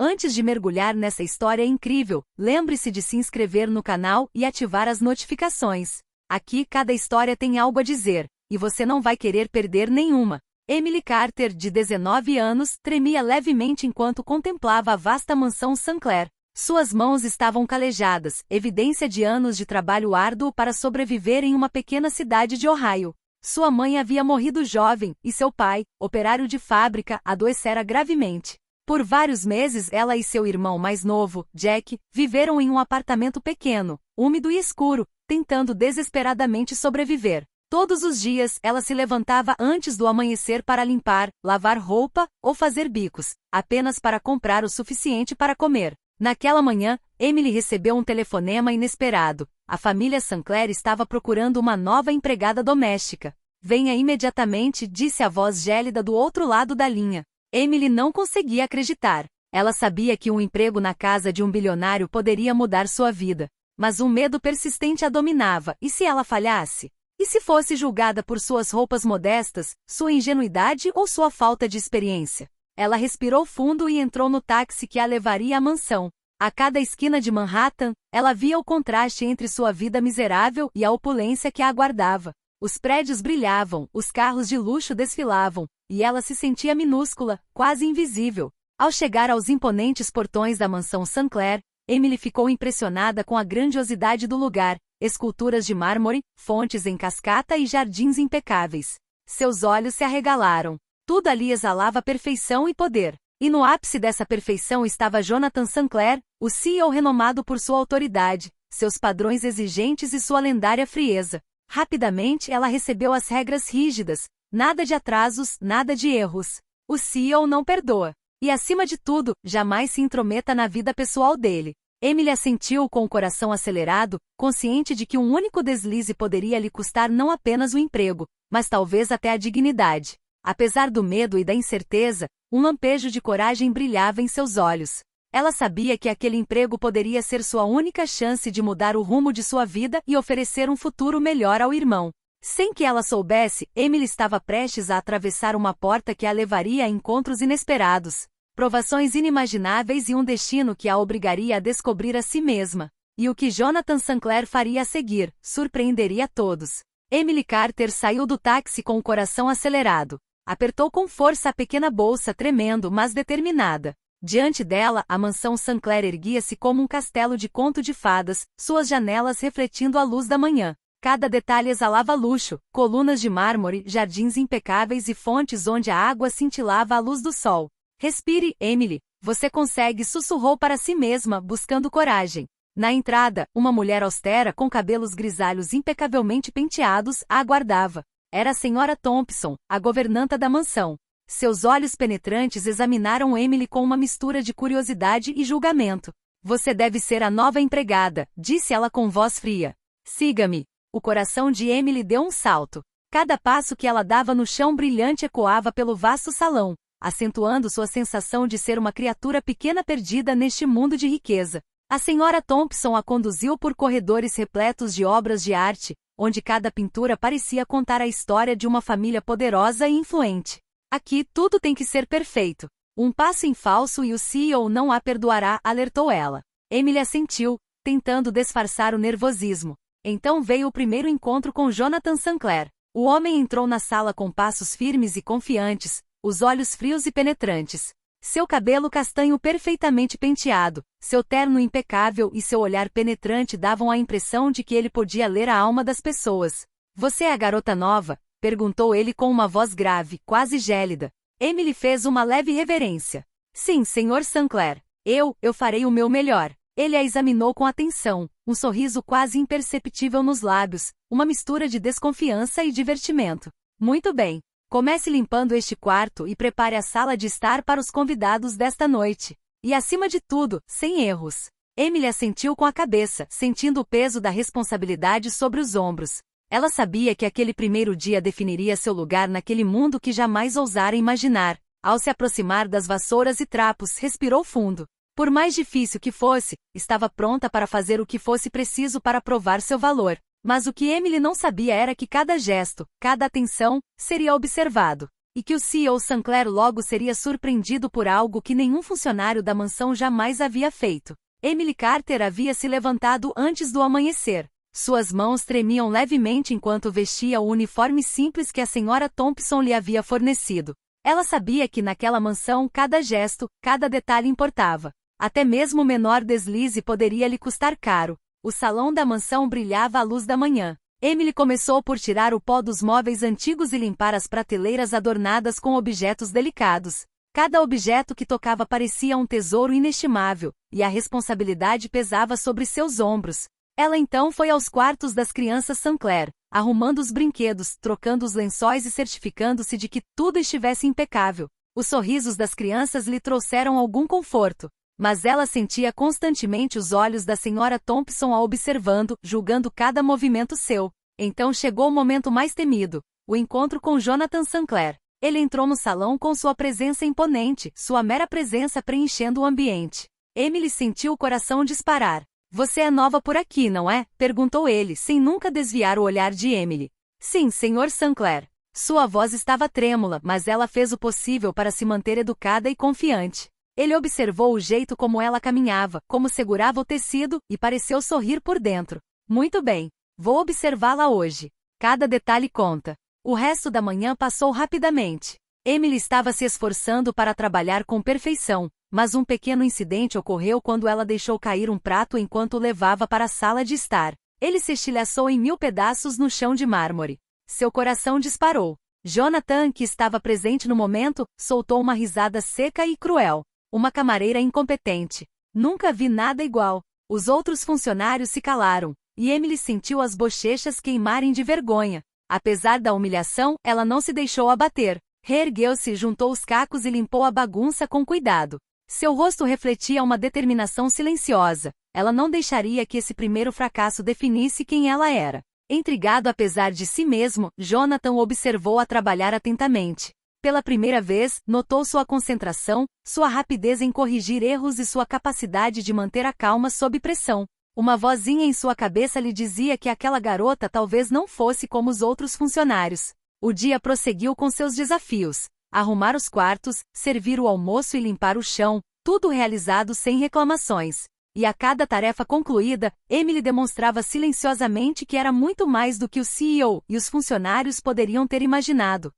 Antes de mergulhar nessa história incrível, lembre-se de se inscrever no canal e ativar as notificações. Aqui cada história tem algo a dizer, e você não vai querer perder nenhuma. Emily Carter, de 19 anos, tremia levemente enquanto contemplava a vasta mansão Sinclair. Suas mãos estavam calejadas, evidência de anos de trabalho árduo para sobreviver em uma pequena cidade de Ohio. Sua mãe havia morrido jovem, e seu pai, operário de fábrica, adoecera gravemente. Por vários meses ela e seu irmão mais novo, Jack, viveram em um apartamento pequeno, úmido e escuro, tentando desesperadamente sobreviver. Todos os dias ela se levantava antes do amanhecer para limpar, lavar roupa ou fazer bicos, apenas para comprar o suficiente para comer. Naquela manhã, Emily recebeu um telefonema inesperado. A família Sinclair estava procurando uma nova empregada doméstica. Venha imediatamente, disse a voz gélida do outro lado da linha. Emily não conseguia acreditar. Ela sabia que um emprego na casa de um bilionário poderia mudar sua vida. Mas um medo persistente a dominava. E se ela falhasse? E se fosse julgada por suas roupas modestas, sua ingenuidade ou sua falta de experiência? Ela respirou fundo e entrou no táxi que a levaria à mansão. A cada esquina de Manhattan, ela via o contraste entre sua vida miserável e a opulência que a aguardava. Os prédios brilhavam, os carros de luxo desfilavam, e ela se sentia minúscula, quase invisível. Ao chegar aos imponentes portões da mansão Sinclair, Emily ficou impressionada com a grandiosidade do lugar, esculturas de mármore, fontes em cascata e jardins impecáveis. Seus olhos se arregalaram. Tudo ali exalava perfeição e poder. E no ápice dessa perfeição estava Jonathan Sinclair, o CEO renomado por sua autoridade, seus padrões exigentes e sua lendária frieza. Rapidamente ela recebeu as regras rígidas, nada de atrasos, nada de erros. O CEO não perdoa. E acima de tudo, jamais se intrometa na vida pessoal dele. Emily assentiu com o coração acelerado, consciente de que um único deslize poderia lhe custar não apenas o emprego, mas talvez até a dignidade. Apesar do medo e da incerteza, um lampejo de coragem brilhava em seus olhos. Ela sabia que aquele emprego poderia ser sua única chance de mudar o rumo de sua vida e oferecer um futuro melhor ao irmão. Sem que ela soubesse, Emily estava prestes a atravessar uma porta que a levaria a encontros inesperados, provações inimagináveis e um destino que a obrigaria a descobrir a si mesma. E o que Jonathan Sinclair faria a seguir, surpreenderia a todos. Emily Carter saiu do táxi com o coração acelerado. Apertou com força a pequena bolsa, tremendo, mas determinada. Diante dela, a mansão Sinclair erguia-se como um castelo de conto de fadas, suas janelas refletindo a luz da manhã. Cada detalhe exalava luxo, colunas de mármore, jardins impecáveis e fontes onde a água cintilava à luz do sol. Respire, Emily, você consegue, sussurrou para si mesma, buscando coragem. Na entrada, uma mulher austera com cabelos grisalhos impecavelmente penteados a aguardava. Era a Sra. Thompson, a governanta da mansão. Seus olhos penetrantes examinaram Emily com uma mistura de curiosidade e julgamento. Você deve ser a nova empregada, disse ela com voz fria. Siga-me. O coração de Emily deu um salto. Cada passo que ela dava no chão brilhante ecoava pelo vasto salão, acentuando sua sensação de ser uma criatura pequena perdida neste mundo de riqueza. A Sra. Thompson a conduziu por corredores repletos de obras de arte, onde cada pintura parecia contar a história de uma família poderosa e influente. Aqui tudo tem que ser perfeito. Um passo em falso e o CEO não a perdoará, alertou ela. Emily assentiu, tentando disfarçar o nervosismo. Então veio o primeiro encontro com Jonathan Sinclair. O homem entrou na sala com passos firmes e confiantes, os olhos frios e penetrantes. Seu cabelo castanho perfeitamente penteado, seu terno impecável e seu olhar penetrante davam a impressão de que ele podia ler a alma das pessoas. Você é a garota nova? Perguntou ele com uma voz grave, quase gélida. Emily fez uma leve reverência. Sim, Sr. Sinclair. Eu farei o meu melhor. Ele a examinou com atenção, um sorriso quase imperceptível nos lábios, uma mistura de desconfiança e divertimento. Muito bem. Comece limpando este quarto e prepare a sala de estar para os convidados desta noite. E acima de tudo, sem erros. Emily assentiu com a cabeça, sentindo o peso da responsabilidade sobre os ombros. Ela sabia que aquele primeiro dia definiria seu lugar naquele mundo que jamais ousara imaginar. Ao se aproximar das vassouras e trapos, respirou fundo. Por mais difícil que fosse, estava pronta para fazer o que fosse preciso para provar seu valor. Mas o que Emily não sabia era que cada gesto, cada atenção, seria observado. e que o CEO Sinclair logo seria surpreendido por algo que nenhum funcionário da mansão jamais havia feito. Emily Carter havia se levantado antes do amanhecer. Suas mãos tremiam levemente enquanto vestia o uniforme simples que a senhora Thompson lhe havia fornecido. Ela sabia que naquela mansão cada gesto, cada detalhe importava. Até mesmo o menor deslize poderia lhe custar caro. O salão da mansão brilhava à luz da manhã. Emily começou por tirar o pó dos móveis antigos e limpar as prateleiras adornadas com objetos delicados. Cada objeto que tocava parecia um tesouro inestimável, e a responsabilidade pesava sobre seus ombros. Ela então foi aos quartos das crianças Sinclair, arrumando os brinquedos, trocando os lençóis e certificando-se de que tudo estivesse impecável. Os sorrisos das crianças lhe trouxeram algum conforto, mas ela sentia constantemente os olhos da senhora Thompson a observando, julgando cada movimento seu. Então chegou o momento mais temido, o encontro com Jonathan Sinclair. Ele entrou no salão com sua presença imponente, sua mera presença preenchendo o ambiente. Emily sentiu o coração disparar. Você é nova por aqui, não é? Perguntou ele, sem nunca desviar o olhar de Emily. Sim, Sr. Sinclair. Sua voz estava trêmula, mas ela fez o possível para se manter educada e confiante. Ele observou o jeito como ela caminhava, como segurava o tecido, e pareceu sorrir por dentro. Muito bem. Vou observá-la hoje. Cada detalhe conta. O resto da manhã passou rapidamente. Emily estava se esforçando para trabalhar com perfeição, mas um pequeno incidente ocorreu quando ela deixou cair um prato enquanto o levava para a sala de estar. Ele se estilhaçou em 1000 pedaços no chão de mármore. Seu coração disparou. Jonathan, que estava presente no momento, soltou uma risada seca e cruel. Uma camareira incompetente. Nunca vi nada igual. Os outros funcionários se calaram, e Emily sentiu as bochechas queimarem de vergonha. Apesar da humilhação, ela não se deixou abater. Reergueu-se, juntou os cacos e limpou a bagunça com cuidado. Seu rosto refletia uma determinação silenciosa. Ela não deixaria que esse primeiro fracasso definisse quem ela era. Intrigado apesar de si mesmo, Jonathan observou-a trabalhar atentamente. Pela primeira vez, notou sua concentração, sua rapidez em corrigir erros e sua capacidade de manter a calma sob pressão. Uma vozinha em sua cabeça lhe dizia que aquela garota talvez não fosse como os outros funcionários. O dia prosseguiu com seus desafios. Arrumar os quartos, servir o almoço e limpar o chão, tudo realizado sem reclamações. E a cada tarefa concluída, Emily demonstrava silenciosamente que era muito mais do que o CEO e os funcionários poderiam ter imaginado.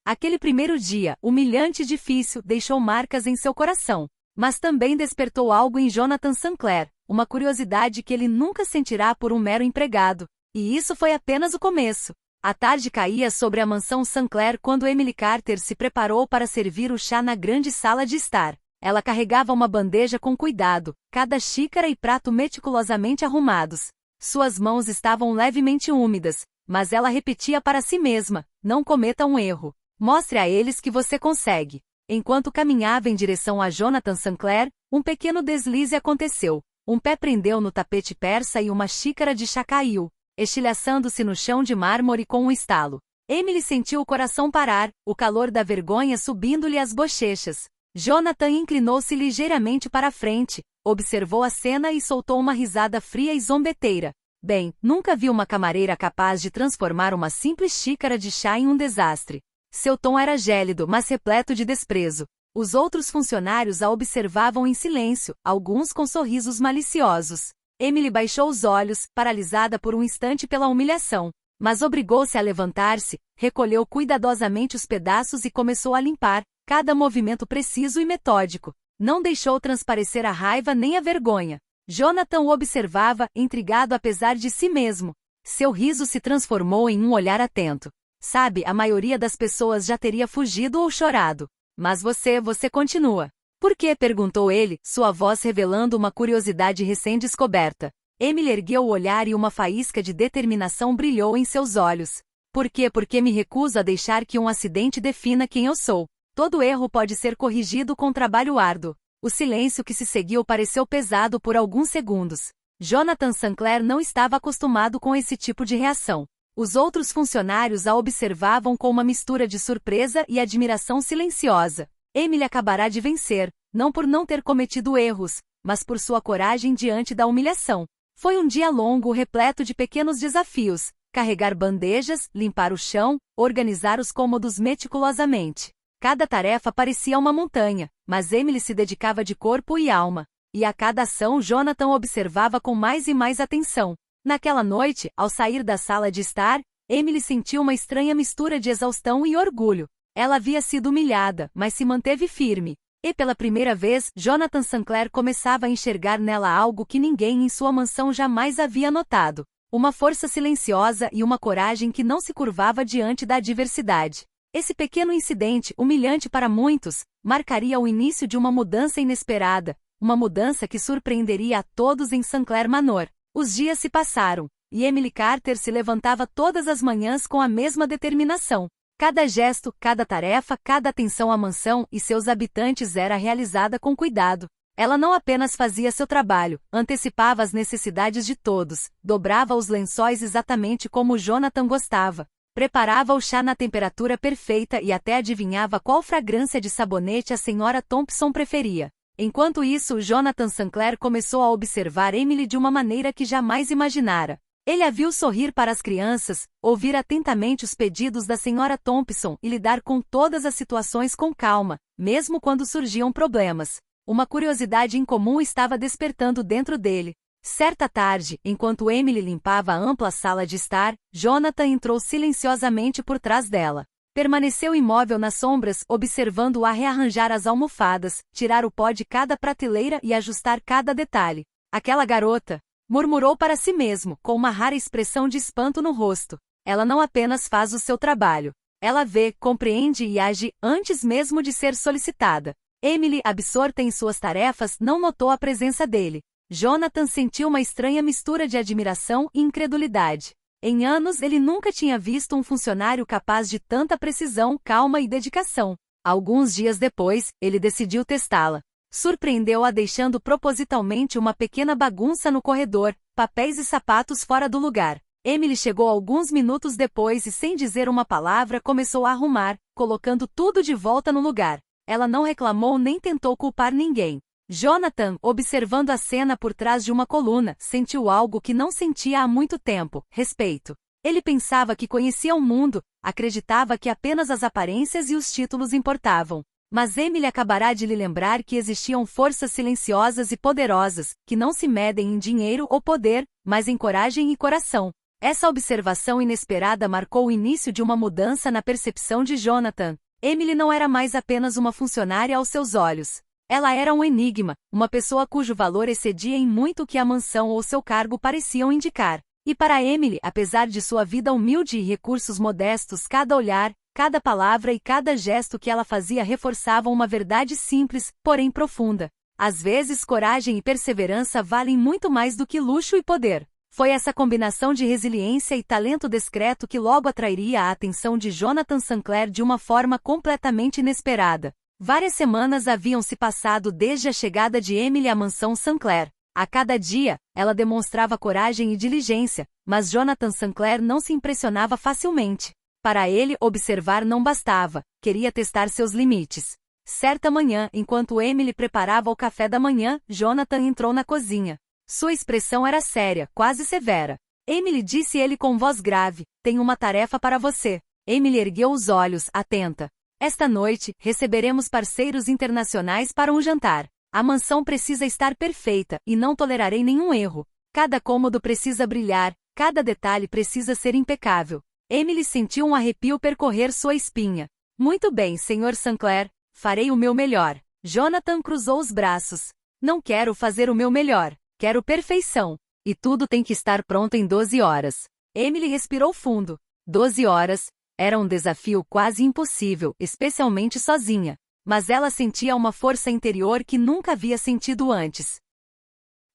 Aquele primeiro dia, humilhante e difícil, deixou marcas em seu coração, mas também despertou algo em Jonathan Sinclair, uma curiosidade que ele nunca sentirá por um mero empregado. E isso foi apenas o começo. A tarde caía sobre a mansão Sinclair quando Emily Carter se preparou para servir o chá na grande sala de estar. Ela carregava uma bandeja com cuidado, cada xícara e prato meticulosamente arrumados. Suas mãos estavam levemente úmidas, mas ela repetia para si mesma: não cometa um erro. Mostre a eles que você consegue. Enquanto caminhava em direção a Jonathan Sinclair, um pequeno deslize aconteceu. Um pé prendeu no tapete persa e uma xícara de chá caiu, estilhaçando-se no chão de mármore com um estalo. Emily sentiu o coração parar, o calor da vergonha subindo-lhe as bochechas. Jonathan inclinou-se ligeiramente para a frente, observou a cena e soltou uma risada fria e zombeteira. Bem, nunca vi uma camareira capaz de transformar uma simples xícara de chá em um desastre. Seu tom era gélido, mas repleto de desprezo. Os outros funcionários a observavam em silêncio, alguns com sorrisos maliciosos. Emily baixou os olhos, paralisada por um instante pela humilhação, mas obrigou-se a levantar-se, recolheu cuidadosamente os pedaços e começou a limpar, cada movimento preciso e metódico. Não deixou transparecer a raiva nem a vergonha. Jonathan o observava, intrigado apesar de si mesmo. Seu riso se transformou em um olhar atento. Sabe, a maioria das pessoas já teria fugido ou chorado. Mas você continua. Por quê? Perguntou ele, sua voz revelando uma curiosidade recém-descoberta. Emily ergueu o olhar e uma faísca de determinação brilhou em seus olhos. Por quê? Porque me recuso a deixar que um acidente defina quem eu sou. Todo erro pode ser corrigido com trabalho árduo. O silêncio que se seguiu pareceu pesado por alguns segundos. Jonathan Sinclair não estava acostumado com esse tipo de reação. Os outros funcionários a observavam com uma mistura de surpresa e admiração silenciosa. Emily acabará de vencer, não por não ter cometido erros, mas por sua coragem diante da humilhação. Foi um dia longo repleto de pequenos desafios, carregar bandejas, limpar o chão, organizar os cômodos meticulosamente. Cada tarefa parecia uma montanha, mas Emily se dedicava de corpo e alma. E a cada ação Jonathan observava com mais e mais atenção. Naquela noite, ao sair da sala de estar, Emily sentiu uma estranha mistura de exaustão e orgulho. Ela havia sido humilhada, mas se manteve firme. E pela primeira vez, Jonathan Sinclair começava a enxergar nela algo que ninguém em sua mansão jamais havia notado. Uma força silenciosa e uma coragem que não se curvava diante da adversidade. Esse pequeno incidente, humilhante para muitos, marcaria o início de uma mudança inesperada, uma mudança que surpreenderia a todos em Sinclair Manor. Os dias se passaram, e Emily Carter se levantava todas as manhãs com a mesma determinação. Cada gesto, cada tarefa, cada atenção à mansão e seus habitantes era realizada com cuidado. Ela não apenas fazia seu trabalho, antecipava as necessidades de todos, dobrava os lençóis exatamente como Jonathan gostava, preparava o chá na temperatura perfeita e até adivinhava qual fragrância de sabonete a senhora Thompson preferia. Enquanto isso, Jonathan Sinclair começou a observar Emily de uma maneira que jamais imaginara. Ele a viu sorrir para as crianças, ouvir atentamente os pedidos da senhora Thompson e lidar com todas as situações com calma, mesmo quando surgiam problemas. Uma curiosidade incomum estava despertando dentro dele. Certa tarde, enquanto Emily limpava a ampla sala de estar, Jonathan entrou silenciosamente por trás dela. Permaneceu imóvel nas sombras, observando-a rearranjar as almofadas, tirar o pó de cada prateleira e ajustar cada detalhe. Aquela garota, murmurou para si mesmo, com uma rara expressão de espanto no rosto. Ela não apenas faz o seu trabalho. Ela vê, compreende e age antes mesmo de ser solicitada. Emily, absorta em suas tarefas, não notou a presença dele. Jonathan sentiu uma estranha mistura de admiração e incredulidade. Em anos ele nunca tinha visto um funcionário capaz de tanta precisão, calma e dedicação. Alguns dias depois, ele decidiu testá-la. Surpreendeu-a deixando propositalmente uma pequena bagunça no corredor, papéis e sapatos fora do lugar. Emily chegou alguns minutos depois e, sem dizer uma palavra, começou a arrumar, colocando tudo de volta no lugar. Ela não reclamou nem tentou culpar ninguém. Jonathan, observando a cena por trás de uma coluna, sentiu algo que não sentia há muito tempo: respeito. Ele pensava que conhecia o mundo, acreditava que apenas as aparências e os títulos importavam. Mas Emily acabará de lhe lembrar que existiam forças silenciosas e poderosas, que não se medem em dinheiro ou poder, mas em coragem e coração. Essa observação inesperada marcou o início de uma mudança na percepção de Jonathan. Emily não era mais apenas uma funcionária aos seus olhos. Ela era um enigma, uma pessoa cujo valor excedia em muito o que a mansão ou seu cargo pareciam indicar. E para Emily, apesar de sua vida humilde e recursos modestos, cada olhar, cada palavra e cada gesto que ela fazia reforçavam uma verdade simples, porém profunda. Às vezes, coragem e perseverança valem muito mais do que luxo e poder. Foi essa combinação de resiliência e talento discreto que logo atrairia a atenção de Jonathan Sinclair de uma forma completamente inesperada. Várias semanas haviam se passado desde a chegada de Emily à mansão Sinclair. A cada dia, ela demonstrava coragem e diligência, mas Jonathan Sinclair não se impressionava facilmente. Para ele, observar não bastava, queria testar seus limites. Certa manhã, enquanto Emily preparava o café da manhã, Jonathan entrou na cozinha. Sua expressão era séria, quase severa. Emily, disse ele com voz grave, tenho uma tarefa para você. Emily ergueu os olhos, atenta. Esta noite, receberemos parceiros internacionais para um jantar. A mansão precisa estar perfeita, e não tolerarei nenhum erro. Cada cômodo precisa brilhar, cada detalhe precisa ser impecável. Emily sentiu um arrepio percorrer sua espinha. Muito bem, Sr. Sinclair, farei o meu melhor. Jonathan cruzou os braços. Não quero fazer o meu melhor, quero perfeição. E tudo tem que estar pronto em 12 horas. Emily respirou fundo. 12 horas. Era um desafio quase impossível, especialmente sozinha. Mas ela sentia uma força interior que nunca havia sentido antes.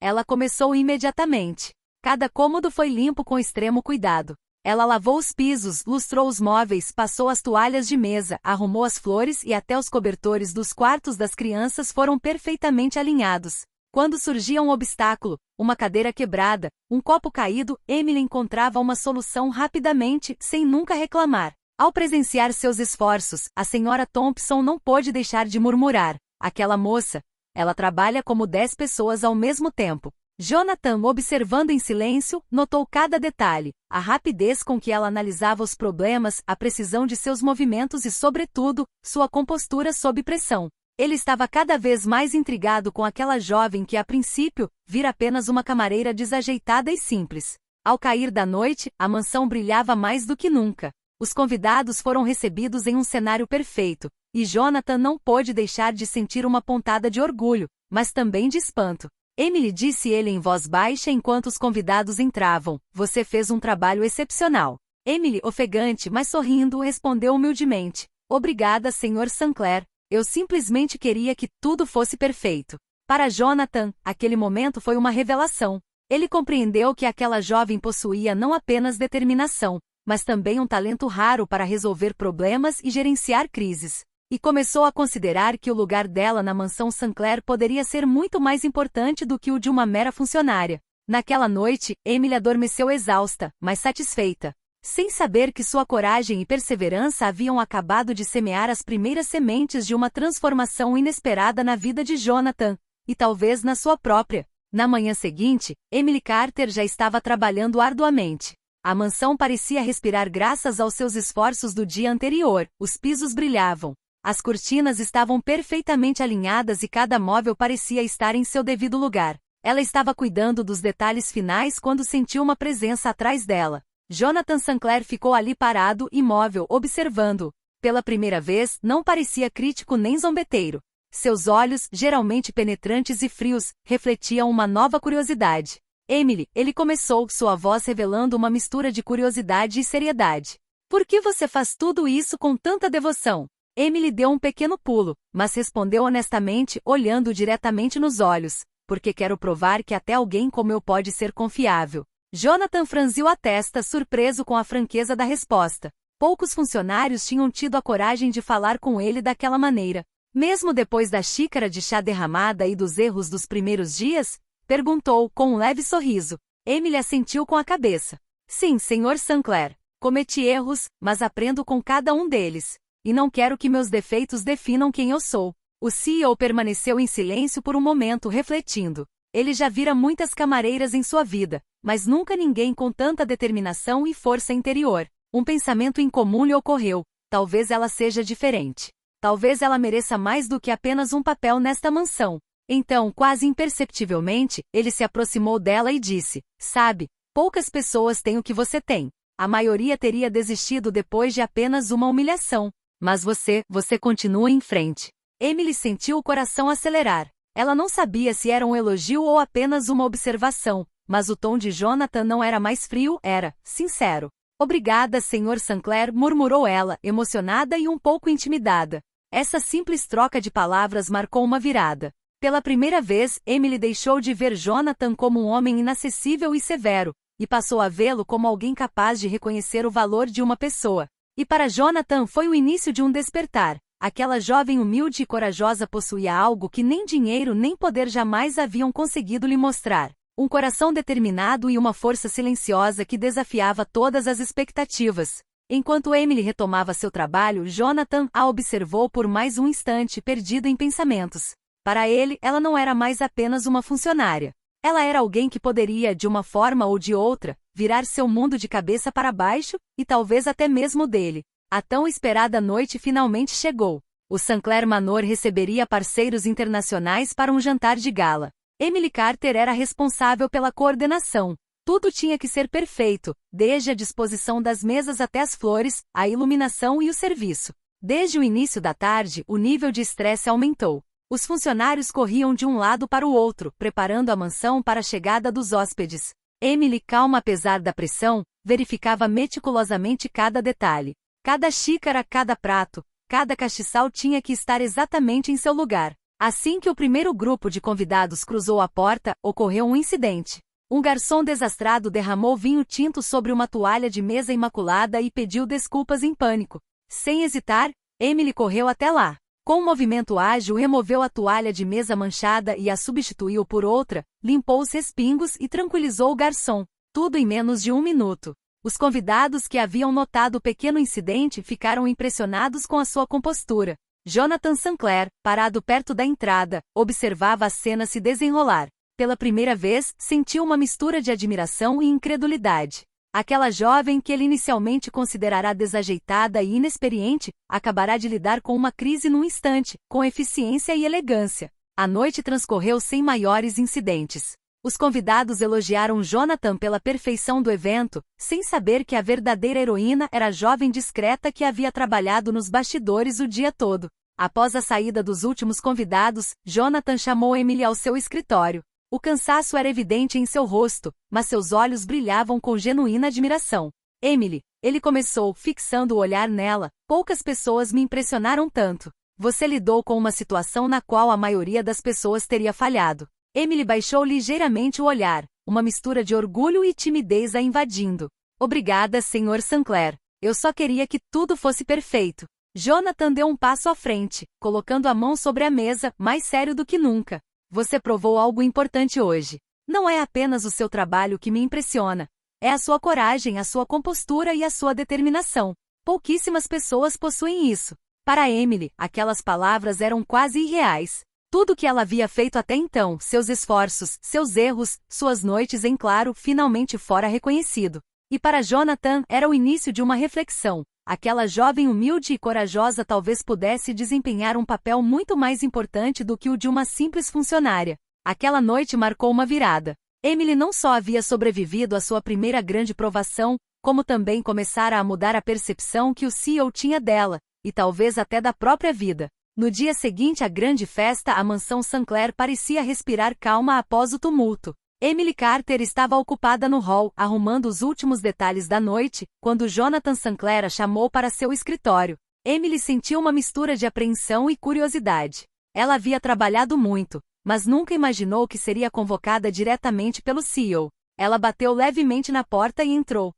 Ela começou imediatamente. Cada cômodo foi limpo com extremo cuidado. Ela lavou os pisos, lustrou os móveis, passou as toalhas de mesa, arrumou as flores e até os cobertores dos quartos das crianças foram perfeitamente alinhados. Quando surgia um obstáculo, uma cadeira quebrada, um copo caído, Emily encontrava uma solução rapidamente, sem nunca reclamar. Ao presenciar seus esforços, a senhora Thompson não pôde deixar de murmurar. Aquela moça, ela trabalha como 10 pessoas ao mesmo tempo. Jonathan, observando em silêncio, notou cada detalhe, a rapidez com que ela analisava os problemas, a precisão de seus movimentos e, sobretudo, sua compostura sob pressão. Ele estava cada vez mais intrigado com aquela jovem que, a princípio, vira apenas uma camareira desajeitada e simples. Ao cair da noite, a mansão brilhava mais do que nunca. Os convidados foram recebidos em um cenário perfeito, e Jonathan não pôde deixar de sentir uma pontada de orgulho, mas também de espanto. Emily, disse ele em voz baixa enquanto os convidados entravam, você fez um trabalho excepcional. Emily, ofegante mas sorrindo, respondeu humildemente, obrigada, Sr. Sinclair, eu simplesmente queria que tudo fosse perfeito. Para Jonathan, aquele momento foi uma revelação. Ele compreendeu que aquela jovem possuía não apenas determinação, mas também um talento raro para resolver problemas e gerenciar crises. E começou a considerar que o lugar dela na mansão Sinclair poderia ser muito mais importante do que o de uma mera funcionária. Naquela noite, Emily adormeceu exausta, mas satisfeita. Sem saber que sua coragem e perseverança haviam acabado de semear as primeiras sementes de uma transformação inesperada na vida de Jonathan, e talvez na sua própria. Na manhã seguinte, Emily Carter já estava trabalhando arduamente. A mansão parecia respirar graças aos seus esforços do dia anterior, os pisos brilhavam. As cortinas estavam perfeitamente alinhadas e cada móvel parecia estar em seu devido lugar. Ela estava cuidando dos detalhes finais quando sentiu uma presença atrás dela. Jonathan Sinclair ficou ali parado, imóvel, observando-o. Pela primeira vez, não parecia crítico nem zombeteiro. Seus olhos, geralmente penetrantes e frios, refletiam uma nova curiosidade. Emily, ele começou, sua voz revelando uma mistura de curiosidade e seriedade. Por que você faz tudo isso com tanta devoção? Emily deu um pequeno pulo, mas respondeu honestamente, olhando diretamente nos olhos, porque quero provar que até alguém como eu pode ser confiável. Jonathan franziu a testa, surpreso com a franqueza da resposta. Poucos funcionários tinham tido a coragem de falar com ele daquela maneira. Mesmo depois da xícara de chá derramada e dos erros dos primeiros dias? Perguntou, com um leve sorriso. Emily assentiu com a cabeça. Sim, Sr. Sinclair. Cometi erros, mas aprendo com cada um deles. E não quero que meus defeitos definam quem eu sou. O CEO permaneceu em silêncio por um momento, refletindo. Ele já vira muitas camareiras em sua vida, mas nunca ninguém com tanta determinação e força interior. Um pensamento incomum lhe ocorreu. Talvez ela seja diferente. Talvez ela mereça mais do que apenas um papel nesta mansão. Então, quase imperceptivelmente, ele se aproximou dela e disse, sabe, poucas pessoas têm o que você tem. A maioria teria desistido depois de apenas uma humilhação. Mas você continua em frente. Emily sentiu o coração acelerar. Ela não sabia se era um elogio ou apenas uma observação, mas o tom de Jonathan não era mais frio, era sincero. Obrigada, Sr. Sinclair, murmurou ela, emocionada e um pouco intimidada. Essa simples troca de palavras marcou uma virada. Pela primeira vez, Emily deixou de ver Jonathan como um homem inacessível e severo, e passou a vê-lo como alguém capaz de reconhecer o valor de uma pessoa. E para Jonathan foi o início de um despertar. Aquela jovem humilde e corajosa possuía algo que nem dinheiro nem poder jamais haviam conseguido lhe mostrar. Um coração determinado e uma força silenciosa que desafiava todas as expectativas. Enquanto Emily retomava seu trabalho, Jonathan a observou por mais um instante, perdido em pensamentos. Para ele, ela não era mais apenas uma funcionária. Ela era alguém que poderia, de uma forma ou de outra, virar seu mundo de cabeça para baixo, e talvez até mesmo dele. A tão esperada noite finalmente chegou. O Sinclair Manor receberia parceiros internacionais para um jantar de gala. Emily Carter era responsável pela coordenação. Tudo tinha que ser perfeito, desde a disposição das mesas até as flores, a iluminação e o serviço. Desde o início da tarde, o nível de estresse aumentou. Os funcionários corriam de um lado para o outro, preparando a mansão para a chegada dos hóspedes. Emily, calma apesar da pressão, verificava meticulosamente cada detalhe. Cada xícara, cada prato, cada castiçal tinha que estar exatamente em seu lugar. Assim que o primeiro grupo de convidados cruzou a porta, ocorreu um incidente. Um garçom desastrado derramou vinho tinto sobre uma toalha de mesa imaculada e pediu desculpas em pânico. Sem hesitar, Emily correu até lá. Com um movimento ágil, removeu a toalha de mesa manchada e a substituiu por outra, limpou os respingos e tranquilizou o garçom. Tudo em menos de 1 minuto. Os convidados que haviam notado o pequeno incidente ficaram impressionados com a sua compostura. Jonathan Sinclair, parado perto da entrada, observava a cena se desenrolar. Pela primeira vez, sentiu uma mistura de admiração e incredulidade. Aquela jovem que ele inicialmente considerará desajeitada e inexperiente, acabará de lidar com uma crise num instante, com eficiência e elegância. A noite transcorreu sem maiores incidentes. Os convidados elogiaram Jonathan pela perfeição do evento, sem saber que a verdadeira heroína era a jovem discreta que havia trabalhado nos bastidores o dia todo. Após a saída dos últimos convidados, Jonathan chamou Emily ao seu escritório. O cansaço era evidente em seu rosto, mas seus olhos brilhavam com genuína admiração. Emily, ele começou, fixando o olhar nela, poucas pessoas me impressionaram tanto. Você lidou com uma situação na qual a maioria das pessoas teria falhado. Emily baixou ligeiramente o olhar, uma mistura de orgulho e timidez a invadindo. Obrigada, Sr. Sinclair. Eu só queria que tudo fosse perfeito. Jonathan deu um passo à frente, colocando a mão sobre a mesa, mais sério do que nunca. Você provou algo importante hoje. Não é apenas o seu trabalho que me impressiona. É a sua coragem, a sua compostura e a sua determinação. Pouquíssimas pessoas possuem isso. Para Emily, aquelas palavras eram quase irreais. Tudo o que ela havia feito até então, seus esforços, seus erros, suas noites em claro, finalmente fora reconhecido. E para Jonathan, era o início de uma reflexão. Aquela jovem humilde e corajosa talvez pudesse desempenhar um papel muito mais importante do que o de uma simples funcionária. Aquela noite marcou uma virada. Emily não só havia sobrevivido à sua primeira grande provação, como também começara a mudar a percepção que o CEO tinha dela, e talvez até da própria vida. No dia seguinte à grande festa, a mansão Sinclair parecia respirar calma após o tumulto. Emily Carter estava ocupada no hall, arrumando os últimos detalhes da noite, quando Jonathan Sinclair a chamou para seu escritório. Emily sentiu uma mistura de apreensão e curiosidade. Ela havia trabalhado muito, mas nunca imaginou que seria convocada diretamente pelo CEO. Ela bateu levemente na porta e entrou.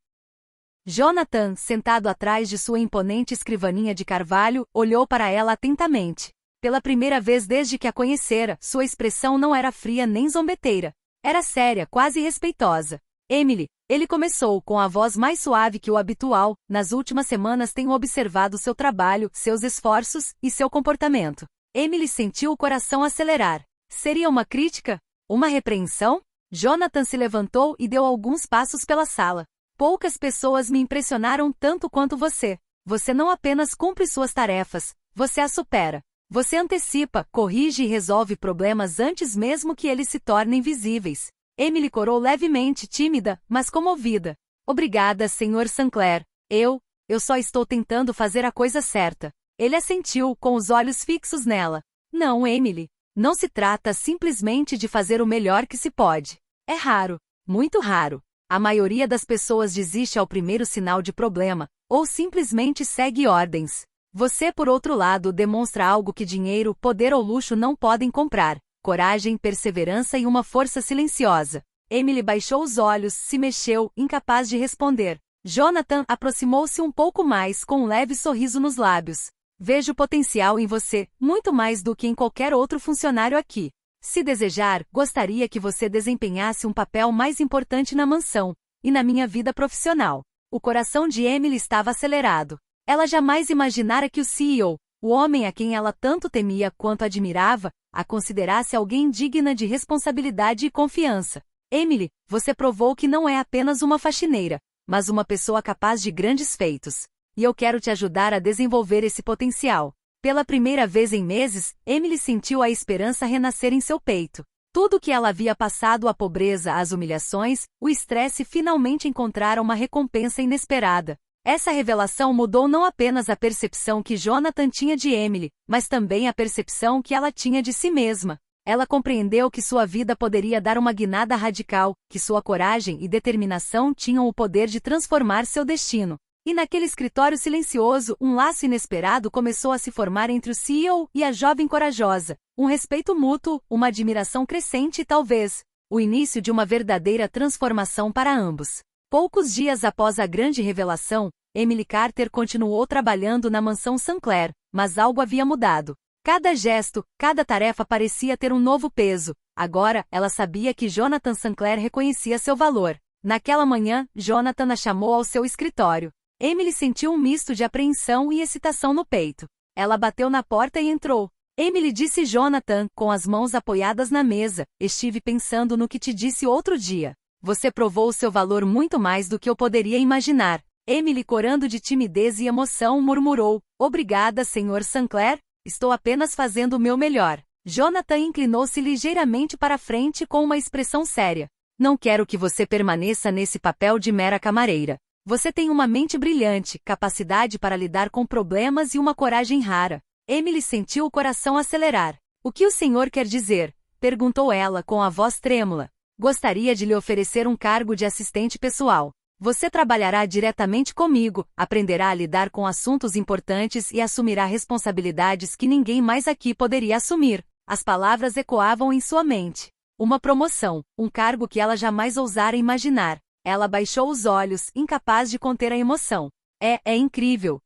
Jonathan, sentado atrás de sua imponente escrivaninha de carvalho, olhou para ela atentamente. Pela primeira vez desde que a conhecera, sua expressão não era fria nem zombeteira. Era séria, quase respeitosa. Emily, ele começou com a voz mais suave que o habitual. Nas últimas semanas tenho observado seu trabalho, seus esforços e seu comportamento. Emily sentiu o coração acelerar. Seria uma crítica? Uma repreensão? Jonathan se levantou e deu alguns passos pela sala. Poucas pessoas me impressionaram tanto quanto você. Você não apenas cumpre suas tarefas, você as supera. Você antecipa, corrige e resolve problemas antes mesmo que eles se tornem visíveis. Emily corou levemente, tímida, mas comovida. Obrigada, Sr. Sinclair. Eu só estou tentando fazer a coisa certa. Ele assentiu, com os olhos fixos nela. Não, Emily. Não se trata simplesmente de fazer o melhor que se pode. É raro, muito raro. A maioria das pessoas desiste ao primeiro sinal de problema, ou simplesmente segue ordens. Você, por outro lado, demonstra algo que dinheiro, poder ou luxo não podem comprar: coragem, perseverança e uma força silenciosa. Emily baixou os olhos, se mexeu, incapaz de responder. Jonathan aproximou-se um pouco mais, com um leve sorriso nos lábios. Vejo potencial em você, muito mais do que em qualquer outro funcionário aqui. Se desejar, gostaria que você desempenhasse um papel mais importante na mansão, e na minha vida profissional. O coração de Emily estava acelerado. Ela jamais imaginara que o CEO, o homem a quem ela tanto temia quanto admirava, a considerasse alguém digna de responsabilidade e confiança. Emily, você provou que não é apenas uma faxineira, mas uma pessoa capaz de grandes feitos. E eu quero te ajudar a desenvolver esse potencial. Pela primeira vez em meses, Emily sentiu a esperança renascer em seu peito. Tudo que ela havia passado, a pobreza, as humilhações, o estresse, finalmente encontraram uma recompensa inesperada. Essa revelação mudou não apenas a percepção que Jonathan tinha de Emily, mas também a percepção que ela tinha de si mesma. Ela compreendeu que sua vida poderia dar uma guinada radical, que sua coragem e determinação tinham o poder de transformar seu destino. E naquele escritório silencioso, um laço inesperado começou a se formar entre o CEO e a jovem corajosa. Um respeito mútuo, uma admiração crescente e talvez o início de uma verdadeira transformação para ambos. Poucos dias após a grande revelação, Emily Carter continuou trabalhando na mansão Sinclair, mas algo havia mudado. Cada gesto, cada tarefa parecia ter um novo peso. Agora, ela sabia que Jonathan Sinclair reconhecia seu valor. Naquela manhã, Jonathan a chamou ao seu escritório. Emily sentiu um misto de apreensão e excitação no peito. Ela bateu na porta e entrou. Emily disse Jonathan, com as mãos apoiadas na mesa, estive pensando no que te disse outro dia. Você provou seu valor muito mais do que eu poderia imaginar. Emily, corando de timidez e emoção, murmurou, obrigada, Sr. Sinclair, estou apenas fazendo o meu melhor. Jonathan inclinou-se ligeiramente para frente com uma expressão séria. Não quero que você permaneça nesse papel de mera camareira. Você tem uma mente brilhante, capacidade para lidar com problemas e uma coragem rara. Emily sentiu o coração acelerar. O que o senhor quer dizer? Perguntou ela com a voz trêmula. Gostaria de lhe oferecer um cargo de assistente pessoal. Você trabalhará diretamente comigo, aprenderá a lidar com assuntos importantes e assumirá responsabilidades que ninguém mais aqui poderia assumir. As palavras ecoavam em sua mente. Uma promoção, um cargo que ela jamais ousara imaginar. Ela baixou os olhos, incapaz de conter a emoção. É incrível.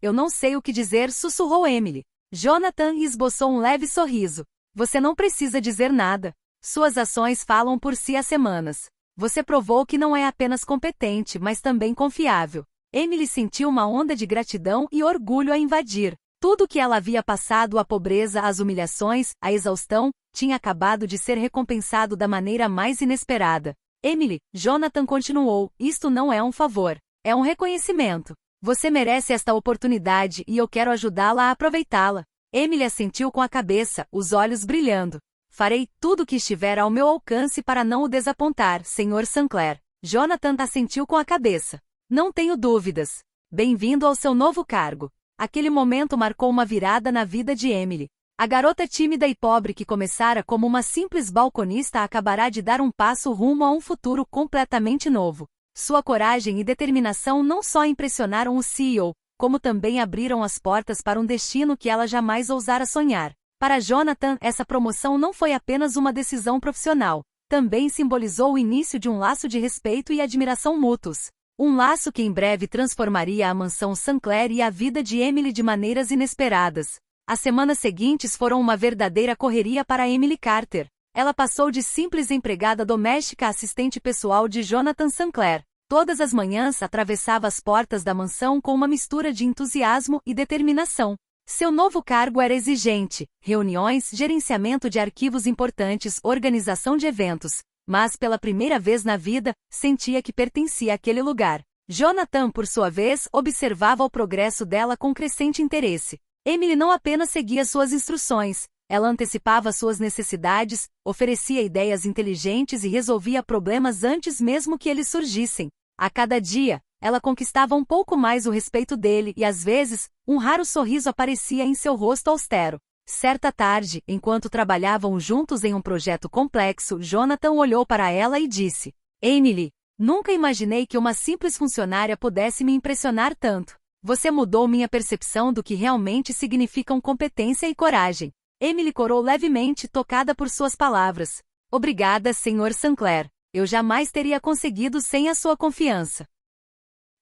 Eu não sei o que dizer, sussurrou Emily. Jonathan esboçou um leve sorriso. Você não precisa dizer nada. Suas ações falam por si há semanas. Você provou que não é apenas competente, mas também confiável. Emily sentiu uma onda de gratidão e orgulho a invadir. Tudo o que ela havia passado, a pobreza, as humilhações, a exaustão, tinha acabado de ser recompensado da maneira mais inesperada. Emily, Jonathan continuou, isto não é um favor. É um reconhecimento. Você merece esta oportunidade e eu quero ajudá-la a aproveitá-la. Emily assentiu com a cabeça, os olhos brilhando. Farei tudo o que estiver ao meu alcance para não o desapontar, Sr. Sinclair. Jonathan assentiu com a cabeça. Não tenho dúvidas. Bem-vindo ao seu novo cargo. Aquele momento marcou uma virada na vida de Emily. A garota tímida e pobre que começara como uma simples balconista acabará de dar um passo rumo a um futuro completamente novo. Sua coragem e determinação não só impressionaram o CEO, como também abriram as portas para um destino que ela jamais ousara sonhar. Para Jonathan, essa promoção não foi apenas uma decisão profissional, também simbolizou o início de um laço de respeito e admiração mútuos. Um laço que em breve transformaria a mansão Sinclair e a vida de Emily de maneiras inesperadas. As semanas seguintes foram uma verdadeira correria para Emily Carter. Ela passou de simples empregada doméstica a assistente pessoal de Jonathan Sinclair. Todas as manhãs atravessava as portas da mansão com uma mistura de entusiasmo e determinação. Seu novo cargo era exigente, reuniões, gerenciamento de arquivos importantes, organização de eventos, mas pela primeira vez na vida, sentia que pertencia àquele lugar. Jonathan, por sua vez, observava o progresso dela com crescente interesse. Emily não apenas seguia suas instruções, ela antecipava suas necessidades, oferecia ideias inteligentes e resolvia problemas antes mesmo que eles surgissem. A cada dia, ela conquistava um pouco mais o respeito dele e, às vezes, um raro sorriso aparecia em seu rosto austero. Certa tarde, enquanto trabalhavam juntos em um projeto complexo, Jonathan olhou para ela e disse: Emily, nunca imaginei que uma simples funcionária pudesse me impressionar tanto. Você mudou minha percepção do que realmente significam competência e coragem. Emily corou levemente, tocada por suas palavras. Obrigada, Sr. Sinclair. Eu jamais teria conseguido sem a sua confiança.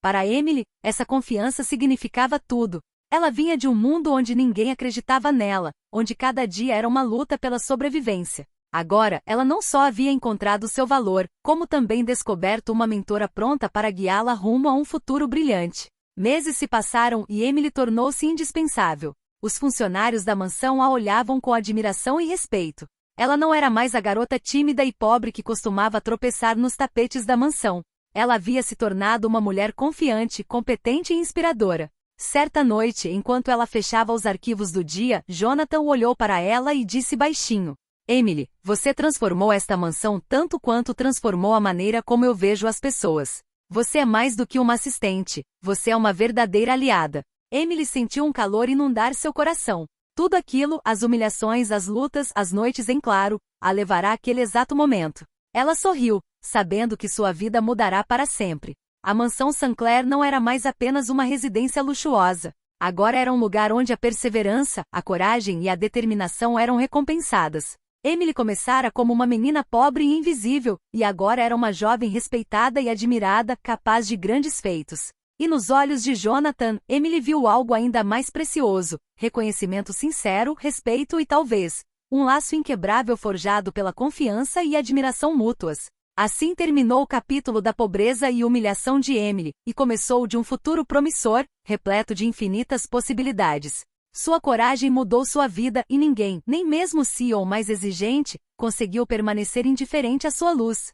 Para Emily, essa confiança significava tudo. Ela vinha de um mundo onde ninguém acreditava nela, onde cada dia era uma luta pela sobrevivência. Agora, ela não só havia encontrado seu valor, como também descoberto uma mentora pronta para guiá-la rumo a um futuro brilhante. Meses se passaram e Emily tornou-se indispensável. Os funcionários da mansão a olhavam com admiração e respeito. Ela não era mais a garota tímida e pobre que costumava tropeçar nos tapetes da mansão. Ela havia se tornado uma mulher confiante, competente e inspiradora. Certa noite, enquanto ela fechava os arquivos do dia, Jonathan olhou para ela e disse baixinho: Emily, você transformou esta mansão tanto quanto transformou a maneira como eu vejo as pessoas. Você é mais do que uma assistente, você é uma verdadeira aliada. Emily sentiu um calor inundar seu coração. Tudo aquilo, as humilhações, as lutas, as noites em claro, a levará àquele exato momento. Ela sorriu, sabendo que sua vida mudará para sempre. A mansão Sinclair não era mais apenas uma residência luxuosa. Agora era um lugar onde a perseverança, a coragem e a determinação eram recompensadas. Emily começara como uma menina pobre e invisível, e agora era uma jovem respeitada e admirada, capaz de grandes feitos. E nos olhos de Jonathan, Emily viu algo ainda mais precioso: reconhecimento sincero, respeito e talvez um laço inquebrável forjado pela confiança e admiração mútuas. Assim terminou o capítulo da pobreza e humilhação de Emily, e começou o de um futuro promissor, repleto de infinitas possibilidades. Sua coragem mudou sua vida e ninguém, nem mesmo o CEO mais exigente, conseguiu permanecer indiferente à sua luz.